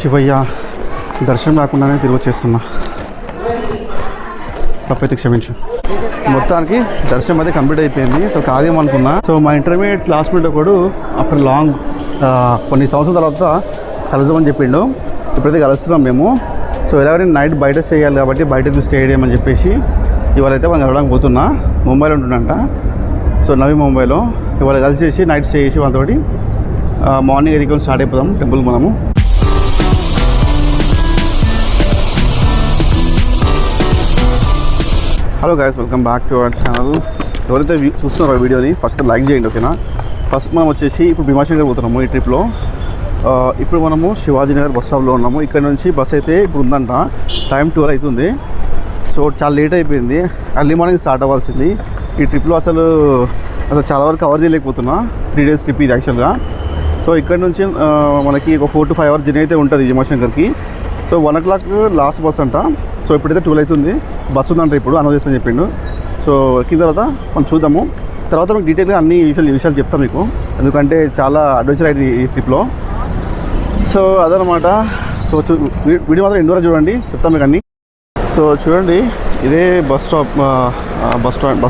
శివయ్య దర్శనం రాకుండానే తిరిగి వచ్చేస్తున్నా. తప్పైతే క్షమించు. మొత్తానికి దర్శనం అయితే కంప్లీట్ అయిపోయింది. సో కాదేమనుకున్నా. సో మా ఇంటర్మీడియట్ క్లాస్మేట్ కూడా ఆఫ్టర్ లాంగ్ కొన్ని సంవత్సరాల తర్వాత కలుద్దామని చెప్పిండు. ఇప్పుడైతే కలుస్తున్నాం మేము. సో ఎలాగైనా నైట్ బయట స్టే చేయాలి కాబట్టి బయట స్టే చేయమని చెప్పేసి ఇవాళైతే మనం కలవడానికి పోతున్నా. ముంబైలో ఉంటుందంట. సో నవీ ముంబైలో ఇవాళ కలిసేసి నైట్ స్టే చేసి వాళ్ళతోటి మార్నింగ్ ఎదికొని స్టార్ట్ అయిపోదాం టెంపుల్ మనము. Hello guys, welcome back to our channel. ఎవరైతే చూస్తున్నారో వీడియోని ఫస్ట్ లైక్ చేయండి, ఓకేనా. ఫస్ట్ మనం వచ్చేసి ఇప్పుడు భీమాశంకర్ పోతున్నాము ఈ ట్రిప్లో. ఇప్పుడు మనము శివాజీనగర్ బస్ స్టాప్లో ఉన్నాము. ఇక్కడ నుంచి బస్ అయితే ఇప్పుడు ఉందంట. టైం 12 అవుతుంది. సో చాలా లేట్ అయిపోయింది. ఎర్లీ మార్నింగ్ స్టార్ట్ అవ్వాల్సింది. ఈ ట్రిప్లో అసలు చాలా వరకు కవర్ చేయలేకపోతున్నా. 3 days ట్రిప్ ఇది యాక్చువల్గా. సో ఇక్కడ నుంచి మనకి ఒక 4 to 5 hours జర్నీ అయితే ఉంటుంది భీమాశంకర్కి. సో 1 o'clock లాస్ట్ బస్ అంట. సో ఇప్పుడైతే 12 అవుతుంది. బస్సు ఉందంట ఇప్పుడు అనౌన్స్ చేస్తాను చెప్పిండు. సో ఎక్కిన తర్వాత మనం చూద్దాము. తర్వాత మీకు డీటెయిల్గా అన్ని విషయాలు చెప్తాను మీకు, ఎందుకంటే చాలా అడ్వెంచర్ అయింది ఈ ట్రిప్లో. సో అదనమాట. సో వీడియో మాత్రం ఎండ్ వరకు చూడండి, చెప్తాను మీకు అన్నీ. సో చూడండి, ఇదే బస్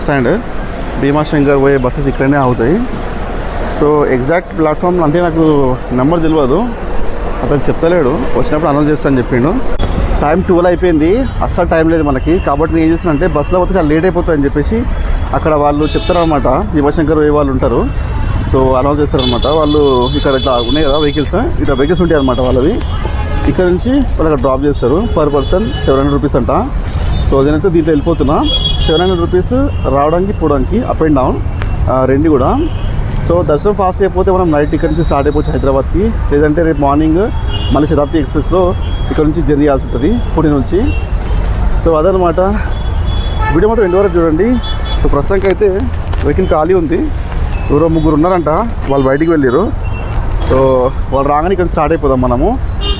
స్టాండ్. భీమాశంకర్ పోయే బస్సెస్ ఇక్కడనే అవుతాయి. సో ఎగ్జాక్ట్ ప్లాట్ఫామ్ అంటే నాకు నెంబర్ తెలియదు, అతను చెప్తలేడు. వచ్చినప్పుడు అనౌన్స్ చేస్తాను చెప్పిండు. టైం 12 అయిపోయింది. అస్సలు టైం లేదు మనకి. కాబట్టి నేను ఏం చేస్తానంటే బస్సులో పోతే చాలా లేట్ అయిపోతుందని చెప్పేసి అక్కడ వాళ్ళు చెప్తారనమాట. భీమాశంకర్ పోయే వాళ్ళు ఉంటారు. సో అనౌన్స్ చేస్తారనమాట వాళ్ళు. ఇక్కడ ఇట్లా ఉన్నాయి కదా వెహికల్స్, ఇట్లా వెహికల్స్ ఉంటాయి అనమాట వాళ్ళవి. ఇక్కడ నుంచి వాళ్ళు అక్కడ డ్రాప్ చేస్తారు. పర్ పర్సన్ 700 rupees అంట. సో నేనైతే దీంట్లో వెళ్ళిపోతున్నా. 700 rupees రావడానికి పోవడానికి, అప్ అండ్ డౌన్ రెండు కూడా. సో దర్శనం ఫాస్ట్ అయిపోతే మనం నైట్ ఇక్కడ నుంచి స్టార్ట్ అయిపోవచ్చు హైదరాబాద్కి. లేదంటే రేపు మార్నింగ్ మళ్ళీ శతాబ్ది ఎక్స్ప్రెస్లో ఇక్కడ నుంచి జర్నీ చేయాల్సి ఉంటుంది పూణే నుంచి. సో అదనమాట. వీడియో మాత్రం ఎండ్ వరకు చూడండి. సో ప్రస్తుతానికి అయితే వెహికల్ ఖాళీ ఉంది. ఎవరో 3 ఉన్నారంట, వాళ్ళు బయటికి వెళ్ళారు. సో వాళ్ళు రాగానే ఇక్కడ స్టార్ట్ అయిపోదాం మనము.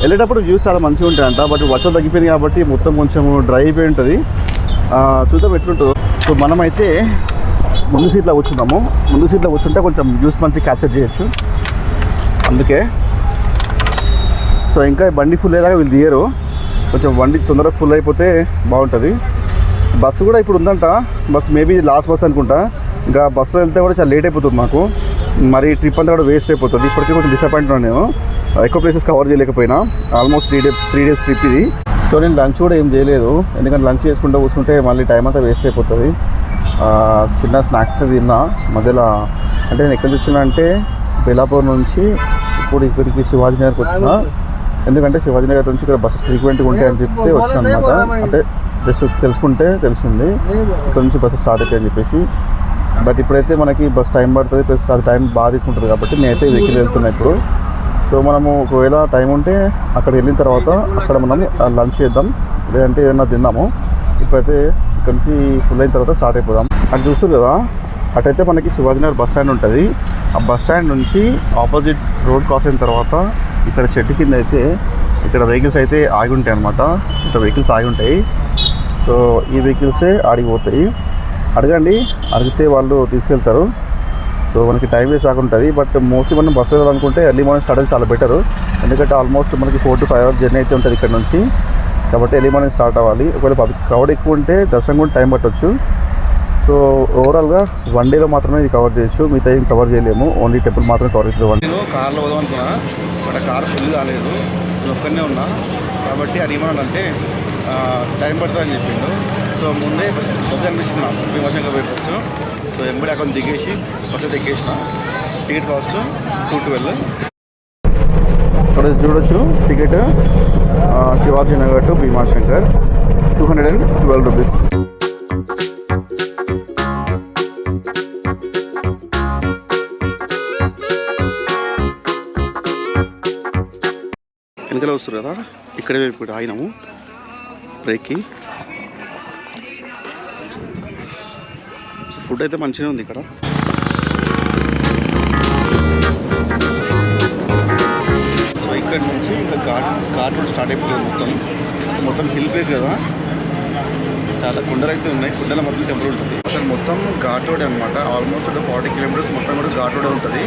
వెళ్ళేటప్పుడు వ్యూస్ చాలా మంచిగా ఉంటాయంట. బట్ వర్షం తగ్గిపోయింది కాబట్టి మొత్తం కొంచెం డ్రై అయిపోయి ఉంటుంది. చూద్దాం ఎట్లుంటుందో. సో మనమైతే ముందు సీట్లో కూర్చున్నాము. ముందు సీట్లో కూర్చుంటే కొంచెం వ్యూస్ మంచి క్యాప్చర్ చేయొచ్చు, అందుకే. సో ఇంకా బండి ఫుల్ అయ్యేలాగా వీళ్ళు తీయరు. కొంచెం బండి తొందరగా ఫుల్ అయిపోతే బాగుంటుంది. బస్సు కూడా ఇప్పుడు ఉందంట. బస్సు మేబీ లాస్ట్ బస్ అనుకుంటా. ఇంకా బస్సులో వెళ్తే కూడా చాలా లేట్ అయిపోతుంది మాకు. మరి ట్రిప్ అంతా కూడా వేస్ట్ అయిపోతుంది. ఇప్పటికీ కొంచెం డిసప్పాయింట్ ఉన్నాను నేను, ఎక్కువ ప్లేసెస్ కవర్ చేయలేకపోయినా. ఆల్మోస్ట్ 3 days ట్రిప్ ఇది. సో నేను లంచ్ కూడా ఏం చేయలేదు, ఎందుకంటే లంచ్ చేసుకుంటూ కూర్చుంటే మళ్ళీ టైం అంతా వేస్ట్ అయిపోతుంది. చిన్న స్నాక్స్ తిన్నా మధ్యలో. అంటే నేను ఎక్కడికి వచ్చినా అంటే బెల్లాపూర్ నుంచి ఇప్పుడు ఇక్కడికి శివాజీనగర్కి వచ్చిన. ఎందుకంటే శివాజీనగర్ నుంచి ఇక్కడ బస్సెస్ ఫ్రీక్వెంట్గా ఉంటాయని చెప్తే వచ్చాను అనమాట. అంటే జస్ట్ తెలుసుకుంటే తెలిసింది ఇక్కడ నుంచి బస్సెస్ స్టార్ట్ అవుతాయని చెప్పేసి. బట్ ఇప్పుడైతే మనకి బస్ టైం పడుతుంది, ప్లస్ అది టైం బాగా తీసుకుంటుంది కాబట్టి నేనైతే వెహికల్ వెళ్తున్నా ఇప్పుడు. సో మనము ఒకవేళ టైం ఉంటే అక్కడ వెళ్ళిన తర్వాత అక్కడ మనం లంచ్ చేద్దాం, లేదంటే ఏదైనా తిందాము. ఇప్పుడైతే ఇక్కడ నుంచి ఫుల్ అయిన తర్వాత స్టార్ట్ అయిపోదాం. అటు చూస్తారు కదా, అటైతే మనకి శివాజీనగర్ బస్ స్టాండ్ ఉంటుంది. ఆ బస్ స్టాండ్ నుంచి ఆపోజిట్ రోడ్ క్రాస్ అయిన తర్వాత ఇక్కడ చెట్టు కింద అయితే ఇక్కడ వెహికల్స్ అయితే ఆగి ఉంటాయి అన్నమాట. ఇక్కడ వెహికల్స్ ఆగి ఉంటాయి. సో ఈ వెహికల్సే ఆడిపోతాయి. అడగండి, అడిగితే వాళ్ళు తీసుకెళ్తారు. సో మనకి టైం వేస్ట్ ఆగుంటుంది. బట్ మోస్ట్లీ మనం బస్సు వెళ్ళాలనుకుంటే ఎర్లీ మార్నింగ్ స్టార్ట్ అయితే చాలా బెటర్. ఎందుకంటే ఆల్మోస్ట్ మనకి 4 to 5 hours జర్నీ అయితే ఉంటుంది ఇక్కడ నుంచి. కాబట్టి ఎర్లీ మార్నింగ్ స్టార్ట్ అవ్వాలి. ఒకవేళ క్రౌడ్ ఎక్కువ ఉంటే దర్శనం కూడా టైం పట్టవచ్చు. సో ఓవరాల్గా 1 day మాత్రమే ఇది కవర్ చేయొచ్చు, మిగతా ఏం కవర్ చేయలేము. ఓన్లీ టెంపుల్ మాత్రమే కవర్ అవుతుంది. నేను కార్లో పోదాం అనుకున్నా, బట్ కార్ ఫుల్ కాలేదు. నేను ఒక్కనే ఉన్నా కాబట్టి అడిగినానంటే టైం పడుతుందని చెప్పిండు. సో ముందే బస్సు అనిపించింది నాకు, భీమాశంకర్ పోయే బస్సు. సో ఎంబడి అక్కడ దిగేసి బస్సు ఎక్కేసిన. Ticket cost 212. ఇక్కడ చూడొచ్చు ticket Shivaji Nagar to Bhimashankar 212 rupees. వెనకాల వస్తారు కదా, ఇక్కడే ఇప్పుడు ఆగినాము బ్రేక్కి. ఫుడ్ అయితే మంచిగా ఉంది ఇక్కడ. సో ఇక్కడ నుంచి ఇంకా ఘాట్ రోడ్ స్టార్ట్ అయిపోతుంది. మొత్తం హిల్ ప్లేస్ కదా, చాలా కొండలు అయితే ఉన్నాయి. కొండల మధ్య టెంపుల్ ఉంటుంది. అసలు మొత్తం ఘాట్ రోడ్ అనమాట. ఆల్మోస్ట్ ఒక 40 kilometers మొత్తం కూడా ఘాట్ రోడ్ ఉంటుంది.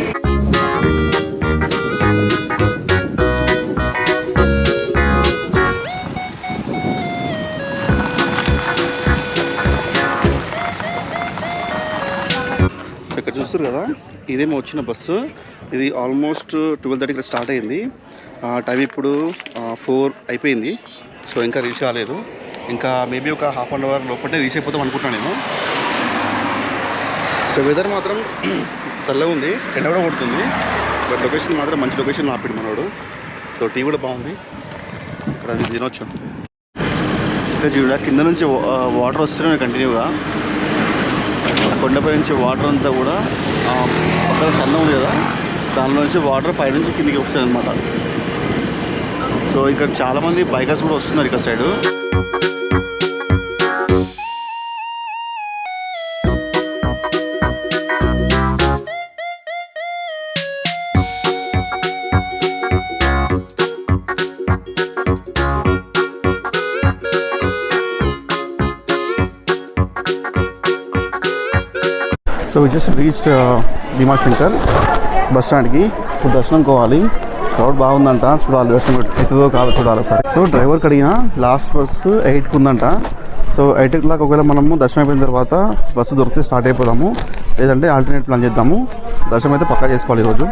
కదా, ఇదేమో వచ్చిన బస్సు. ఇది ఆల్మోస్ట్ 12:30 ఇక్కడ స్టార్ట్ అయింది. టైం ఇప్పుడు 4 అయిపోయింది. సో ఇంకా రీచ్ కాలేదు. ఇంకా మేబీ ఒక హాఫ్ అన్ అవర్ లోపలే రీచ్ అయిపోతాం అనుకుంటున్నాను నేను. సో వెదర్ మాత్రం చల్లగా ఉంది, ఎండ కూడా కొడుతుంది. బట్ లొకేషన్ మాత్రం మంచి లొకేషన్ ఆపిడు మనోడు. సో టీ కూడా బాగుంది, ఇక్కడ తినొచ్చు. ఇంకా చూడ కింద నుంచి వాటర్ వస్తున్నాయి కంటిన్యూగా. కొండపై నుంచి వాటర్ అంతా కూడా పక్కన సన్న ఉంది కదా, దానిలో నుంచి వాటర్ పైనుంచి కిందికి వస్తుంది అనమాట. సో ఇక్కడ చాలామంది బైకర్స్ కూడా వస్తున్నారు ఇక్కడ side. So we just reached Bhimashankar bus స్టాండ్కి. ఇప్పుడు దర్శనం కోవాలి. క్రౌడ్ బాగుందంట, చూడాలి దర్శనం అవుతుందో కాదో చూడాలి ఒకసారి. సో డ్రైవర్కి అడిగిన లాస్ట్ బస్సు 8కి ఉందంట. సో 8 o'clock ఒకవేళ మనము దర్శనం అయిపోయిన తర్వాత బస్సు దొరికితే స్టార్ట్ అయిపోదాము, లేదంటే ఆల్టర్నేట్ ప్లాన్ చేద్దాము. దర్శనం అయితే పక్కా చేసుకోవాలి ఈరోజు.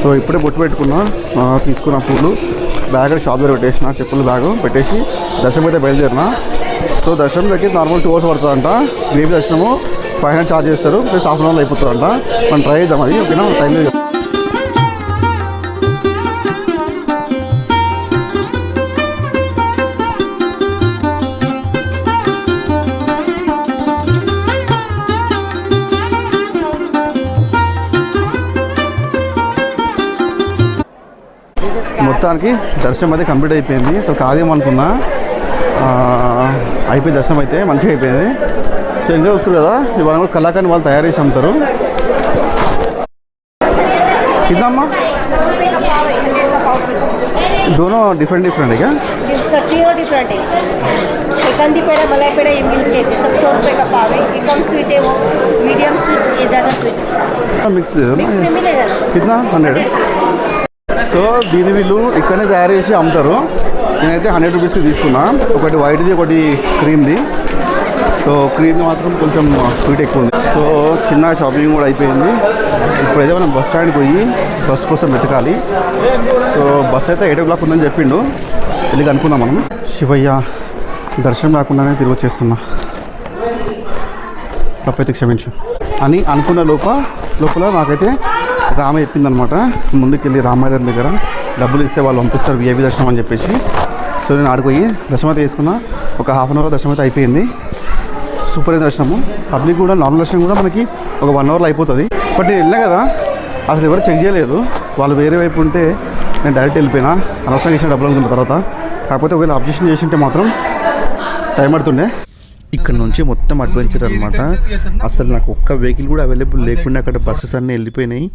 సో ఇప్పుడే బొట్టు పెట్టుకున్నా, తీసుకున్న పూలు బ్యాగ్ షాప్ దగ్గర పెట్టేసిన, చెప్పులు బ్యాగ్ పెట్టేసి దర్శనం అయితే బయలుదేరిన. సో దర్శనం దగ్గర నార్మల్ 2 hours పడుతుందంట. రేపు దర్శనము 500 ఛార్జ్ చేస్తారు, ప్లస్ హాఫ్ అన్ అవర్లో అయిపోతుందంట. మనం ట్రై చేద్దాం అది, ఓకేనా? టైం లేదు. మొత్తానికి దర్శనం అయితే కంప్లీట్ అయిపోయింది. సో కాదేమనుకున్నా, అయిపోయి దర్శనం అయితే మంచిగా అయిపోయింది. సో ఇంకా వస్తారు కదా, ఇవాళ కూడా కళాకారుని వాళ్ళు తయారు చేసి అమ్ముతారు. ఇదమ్మా दोनों डिफरेंट डिफरेंट है क्या? सब तीनों डिफरेंट है. एक कंदी पेड़ा, मलाई पेड़ा, ये मिल्क केक है. सब 100 रुपये का पाव है. ये कम स्वीट है, वो मीडियम स्वीट, ये ज़्यादा स्वीट. मिक्स में मिलेगा. कितना 100? సో దీని వీళ్ళు ఇక్కడనే తయారు చేసి అమ్ముతారు. నేనైతే 100 రూపీస్కి తీసుకున్నా. ఒకటి వైట్ది, ఒకటి క్రీమ్ది. సో క్రీమ్ది మాత్రం కొంచెం స్వీట్ ఎక్కువ ఉంది. సో చిన్న షాపింగ్ కూడా అయిపోయింది. ఇప్పుడైతే మనం బస్ స్టాండ్కి పోయి బస్ కోసం వెతకాలి. సో బస్ అయితే 8 o'clock ఉందని చెప్పిండు, వెళ్ళి అనుకున్నాం మనం. శివయ్య దర్శనం రాకుండానే తిరిగి వచ్చేస్తున్నా, తప్పైతే క్షమించు అని అనుకున్న లోపల నాకైతే రామ చెప్పిందనమాట, ముందుకెళ్ళి రామయ్య దగ్గర డబ్బులు ఇస్తే వాళ్ళు పంపిస్తారు విఐపి దర్శనం అని చెప్పేసి. సో నేను ఆడిపోయి దర్శనం అయితే చేసుకున్నా. ఒక హాఫ్ అన్ అవర్ దర్శనం అయితే అయిపోయింది. సూపర్ అయిన దర్శనము. పబ్లిక్ కూడా నార్మల్ దర్శనం కూడా మనకి ఒక 1 hourలో అయిపోతుంది. బట్ నేను వెళ్ళినా కదా, అసలు ఎవరు చెక్ చేయలేదు. వాళ్ళు వేరే వైపు ఉంటే నేను డైరెక్ట్ వెళ్ళిపోయినా, అనవసరంగా ఇచ్చిన డబ్బులు అనుకున్న తర్వాత. కాకపోతే ఒకవేళ అబ్జెక్షన్ చేసింటే మాత్రం టైం పడుతుండే. ఇక్కడ నుంచి మొత్తం అడ్వెంచర్ అనమాట. అసలు నాకు ఒక్క వెహికల్ కూడా అవైలబుల్ లేకుండా అక్కడ బస్సెస్ అన్నీ వెళ్ళిపోయినాయి.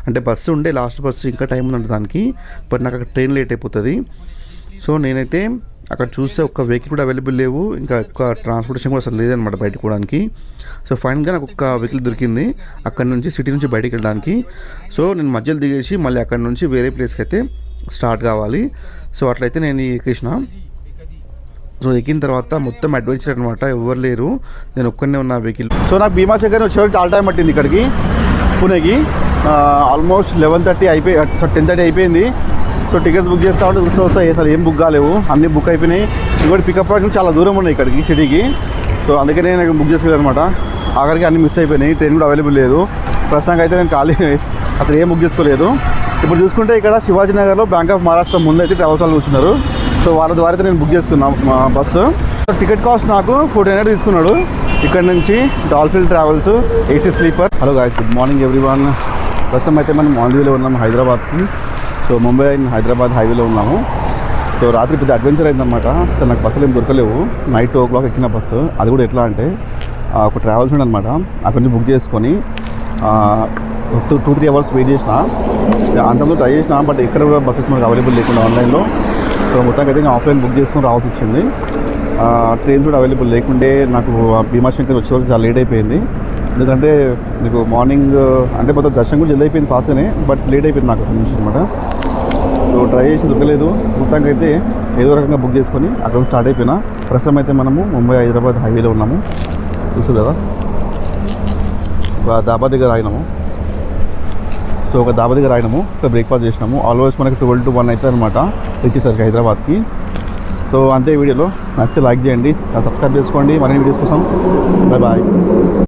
అంటే బస్సు ఉండే లాస్ట్ బస్సు ఇంకా టైం ఉందంటే దానికి, బట్ నాకు అక్కడ ట్రైన్ లేట్ అయిపోతుంది. సో నేనైతే అక్కడ చూస్తే ఒక్క వెహికల్ కూడా అవైలబుల్ లేవు, ఇంకా ఒక్క ట్రాన్స్పోర్టేషన్ కూడా అసలు లేదనమాట బయటకు పోవడానికి. సో ఫైనల్గా నాకు ఒక్క వెహికల్ దొరికింది అక్కడ నుంచి, సిటీ నుంచి బయటికి వెళ్ళడానికి. సో నేను మధ్యలో దిగేసి మళ్ళీ అక్కడ నుంచి వేరే ప్లేస్కి అయితే స్టార్ట్ కావాలి. సో అట్లయితే నేను ఎక్కేసిన. సో ఎక్కిన తర్వాత మొత్తం అడ్వెంచర్ అనమాట, ఎవరు లేరు, నేను ఒక్కనే ఉన్న వెహికల్. సో నాకు భీమాశంకర్ వచ్చేవారికి చాలా టైం పట్టింది ఇక్కడికి పూణేకి. ఆల్మోస్ట్ 11:30 అయిపోయి 10:30 అయిపోయింది. సో టికెట్స్ బుక్ చేస్తా ఉంటే వస్తాయి, అసలు ఏం బుక్ కాలేవు, అన్నీ బుక్ అయిపోయినాయి. ఇంకోటి పికప్ పాయింట్ చాలా దూరం ఉన్నాయి ఇక్కడికి సిటీకి. సో అందుకనే నాకు బుక్ చేసుకోలేదు అనమాట. ఆఖరికి అన్నీ మిస్ అయిపోయినాయి, ట్రైన్ కూడా అవైలబుల్ లేదు. ప్రస్తుతానికి అయితే నేను ఖాళీ, అసలు ఏం బుక్ చేసుకోలేదు. ఇప్పుడు చూసుకుంటే ఇక్కడ శివాజీనగర్లో బ్యాంక్ ఆఫ్ మహారాష్ట్ర ముందు అయితే ట్రావెల్స్ వాళ్ళు కూర్చున్నారు. సో వాళ్ళ ద్వారా అయితే నేను బుక్ చేసుకున్నాను మా బస్సు. టికెట్ కాస్ట్ నాకు 1400 తీసుకున్నాడు. ఇక్కడ నుంచి dolphin travels AC sleeper. Hello guys, good morning everyone. ప్రస్తుతం అయితే మనం మాండవీలో ఉన్నాము హైదరాబాద్కి. సో ముంబై అండ్ హైదరాబాద్ హైవేలో ఉన్నాము. సో రాత్రి పెద్ద అడ్వెంచర్ అయిందన్నమాట. అసలు నాకు బస్సులు ఏం దొరకలేవు. నైట్ 2 o'clock ఎక్కిన బస్సు, అది కూడా ఎట్లా అంటే ఒక ట్రావెల్స్ ఉండనమాట, అక్కడి నుంచి బుక్ చేసుకొని 2-3 hours వెయిట్ చేసిన. అంతలో ట్రై చేసిన, బట్ ఎక్కడ కూడా బస్సెస్ మనకు అవైలబుల్ లేకుండా ఆన్లైన్లో. సో మొత్తానికి అయితే నేను ఆఫ్లైన్ బుక్ చేసుకొని రావాల్సి వచ్చింది. ట్రైన్స్ కూడా అవైలబుల్ లేకుండే నాకు భీమాశంకర్ వచ్చేవరకు చాలా లేట్ అయిపోయింది. ఎందుకంటే మీకు మార్నింగ్ అంటే మొత్తం దర్శనం కూడా జల్ది అయిపోయింది ఫాస్ట్గానే, బట్ లేట్ అయిపోయింది నాకు నుంచి అనమాట. సో ట్రై చేసి దొరకలేదు. మొత్తానికి అయితే ఏదో రకంగా బుక్ చేసుకొని అక్కడ స్టార్ట్ అయిపోయినా. ప్రస్తుతం అయితే మనము ముంబై హైదరాబాద్ హైవేలో ఉన్నాము. చూసు కదా, ఒక దాబా దగ్గర ఆగినాము. సో ఒక దాబా దగ్గర ఆగినాము, ఇక్కడ బ్రేక్ఫాస్ట్ చేసినాము. ఆల్మోస్ట్ మనకి 12 to 1 అవుతుంది అనమాట వచ్చేసరికి హైదరాబాద్కి. సో అంతే వీడియోలో. నచ్చితే లైక్ చేయండి, సబ్స్క్రైబ్ చేసుకోండి మరిన్ని వీడియోస్ కోసం. Bye bye.